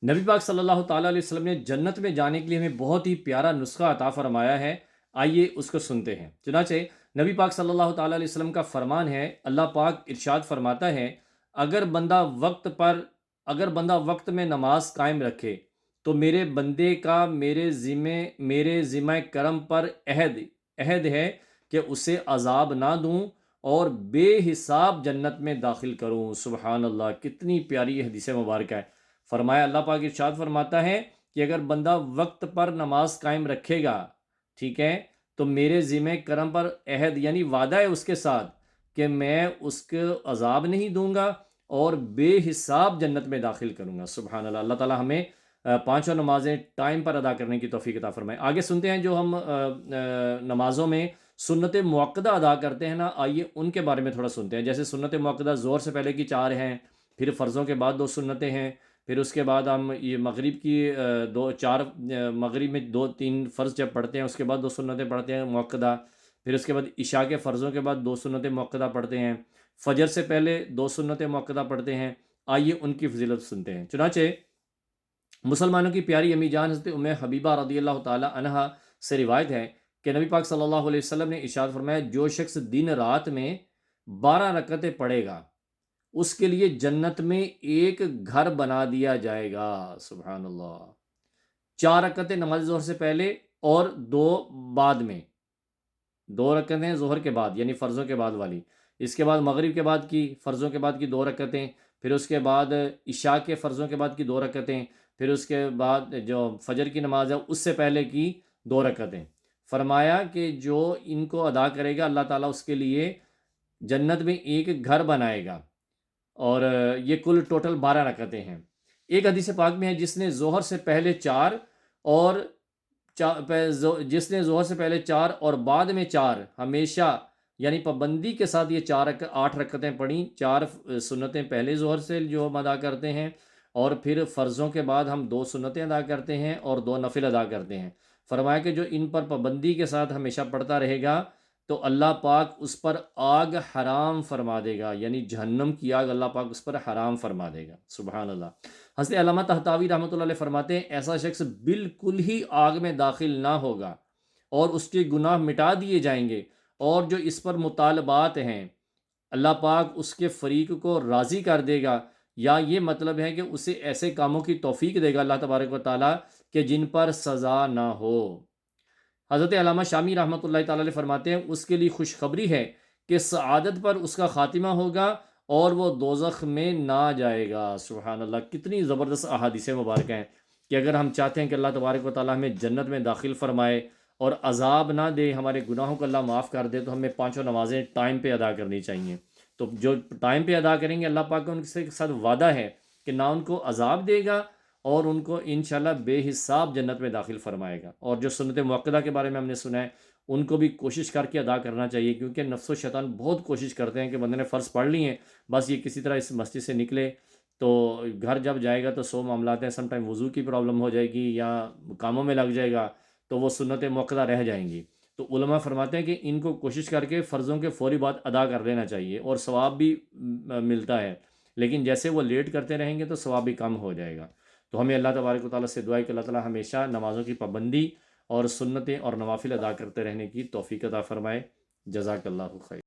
نبی پاک صلی اللہ تعالیٰ علیہ وسلم نے جنت میں جانے کے لیے ہمیں بہت ہی پیارا نسخہ عطا فرمایا ہے، آئیے اس کو سنتے ہیں۔ چنانچہ نبی پاک صلی اللہ تعالیٰ علیہ وسلم کا فرمان ہے، اللہ پاک ارشاد فرماتا ہے، اگر بندہ وقت پر اگر بندہ وقت میں نماز قائم رکھے تو میرے ذمہ کرم پر عہد ہے کہ اسے عذاب نہ دوں اور بے حساب جنت میں داخل کروں۔ سبحان اللہ، کتنی پیاری حدیث مبارکہ ہے۔ فرمایا، اللہ پاک ارشاد فرماتا ہے کہ اگر بندہ وقت پر نماز قائم رکھے گا، ٹھیک ہے، تو میرے ذمہ کرم پر عہد یعنی وعدہ ہے اس کے ساتھ کہ میں اس کو عذاب نہیں دوں گا اور بے حساب جنت میں داخل کروں گا۔ سبحان اللہ، اللہ تعالی ہمیں پانچوں نمازیں ٹائم پر ادا کرنے کی توفیق عطا فرمائے۔ آگے سنتے ہیں جو ہم نمازوں میں سنت موقدہ ادا کرتے ہیں نا، آئیے ان کے بارے میں تھوڑا سنتے ہیں۔ جیسے سنت موقدہ ظہر سے پہلے کی 4 ہیں، پھر فرضوں کے بعد 2 سنتیں ہیں، پھر اس کے بعد ہم یہ مغرب کی مغرب میں 2-3 فرض جب پڑھتے ہیں، اس کے بعد 2 سنتیں پڑھتے ہیں موقدہ، پھر اس کے بعد عشاء کے فرضوں کے بعد 2 سنتیں موقدہ پڑھتے ہیں، فجر سے پہلے 2 سنتیں موقدہ پڑھتے ہیں۔ آئیے ان کی فضیلت سنتے ہیں۔ چنانچہ مسلمانوں کی پیاری امی جان حضرت ام حبیبہ رضی اللہ تعالی عنہا سے روایت ہے کہ نبی پاک صلی اللہ علیہ وسلم نے ارشاد فرمایا، جو شخص دن رات میں 12 رکعتیں پڑھے گا اس کے لیے جنت میں ایک گھر بنا دیا جائے گا۔ سبحان اللہ، 4 رکعتیں نماز ظہر سے پہلے اور 2 بعد میں، 2 رکعتیں ظہر کے بعد یعنی فرضوں کے بعد والی، اس کے بعد مغرب کے بعد کی فرضوں کے بعد کی 2 رکعتیں، پھر اس کے بعد عشاء کے فرضوں کے بعد کی 2 رکعتیں، پھر اس کے بعد جو فجر کی نماز ہے اس سے پہلے کی 2 رکعتیں۔ فرمایا کہ جو ان کو ادا کرے گا اللہ تعالیٰ اس کے لیے جنت میں ایک گھر بنائے گا، اور یہ کل ٹوٹل 12 رکعتیں ہیں۔ ایک حدیث پاک میں ہے، جس نے ظہر سے پہلے 4 اور بعد میں 4 ہمیشہ یعنی پابندی کے ساتھ یہ 8 رکعتیں پڑھیں، 4 سنتیں پہلے ظہر سے جو ہم ادا کرتے ہیں، اور پھر فرضوں کے بعد ہم 2 سنتیں ادا کرتے ہیں اور 2 نفل ادا کرتے ہیں۔ فرمایا کہ جو ان پر پابندی کے ساتھ ہمیشہ پڑھتا رہے گا تو اللہ پاک اس پر آگ حرام فرما دے گا، یعنی جہنم کی آگ اللہ پاک اس پر حرام فرما دے گا۔ سبحان اللہ۔ حضرت علامہ طحطاوی رحمۃ اللہ علیہ فرماتے ہیں، ایسا شخص بالکل ہی آگ میں داخل نہ ہوگا اور اس کے گناہ مٹا دیے جائیں گے، اور جو اس پر مطالبات ہیں اللہ پاک اس کے فریق کو راضی کر دے گا، یا یہ مطلب ہے کہ اسے ایسے کاموں کی توفیق دے گا اللہ تبارک و تعالیٰ کہ جن پر سزا نہ ہو۔ حضرت علامہ شامی رحمۃ اللہ تعالیٰ علیہ فرماتے ہیں، اس کے لیے خوشخبری ہے کہ سعادت پر اس کا خاتمہ ہوگا اور وہ دوزخ میں نہ جائے گا۔ سبحان اللہ، کتنی زبردست احادیث مبارکہ ہیں کہ اگر ہم چاہتے ہیں کہ اللہ تبارک و تعالیٰ ہمیں جنت میں داخل فرمائے اور عذاب نہ دے، ہمارے گناہوں کو اللہ معاف کر دے، تو ہمیں 5 نمازیں ٹائم پہ ادا کرنی چاہیے۔ تو جو ٹائم پہ ادا کریں گے، اللہ پاک کا ان کے ساتھ وعدہ ہے کہ نہ ان کو عذاب دے گا اور ان کو انشاءاللہ بے حساب جنت میں داخل فرمائے گا۔ اور جو سنت موقدہ کے بارے میں ہم نے سنا ہے، ان کو بھی کوشش کر کے ادا کرنا چاہیے، کیونکہ نفس و شیطان بہت کوشش کرتے ہیں کہ بندے نے فرض پڑھ لی ہیں، بس یہ کسی طرح اس مسجد سے نکلے تو گھر جب جائے گا تو 100 معاملات ہیں، سم ٹائم وضو کی پرابلم ہو جائے گی یا کاموں میں لگ جائے گا تو وہ سنت موقدہ رہ جائیں گی۔ تو علماء فرماتے ہیں کہ ان کو کوشش کر کے فرضوں کے فوری بعد ادا کر لینا چاہیے، اور ثواب بھی ملتا ہے، لیکن جیسے وہ لیٹ کرتے رہیں گے تو ثواب بھی کم ہو جائے گا۔ تو ہمیں اللہ تبارک و تعالیٰ سے دعا ہے کہ اللہ تعالیٰ ہمیشہ نمازوں کی پابندی اور سنتیں اور نوافل ادا کرتے رہنے کی توفیق عطا فرمائے۔ جزاک اللہ خیر۔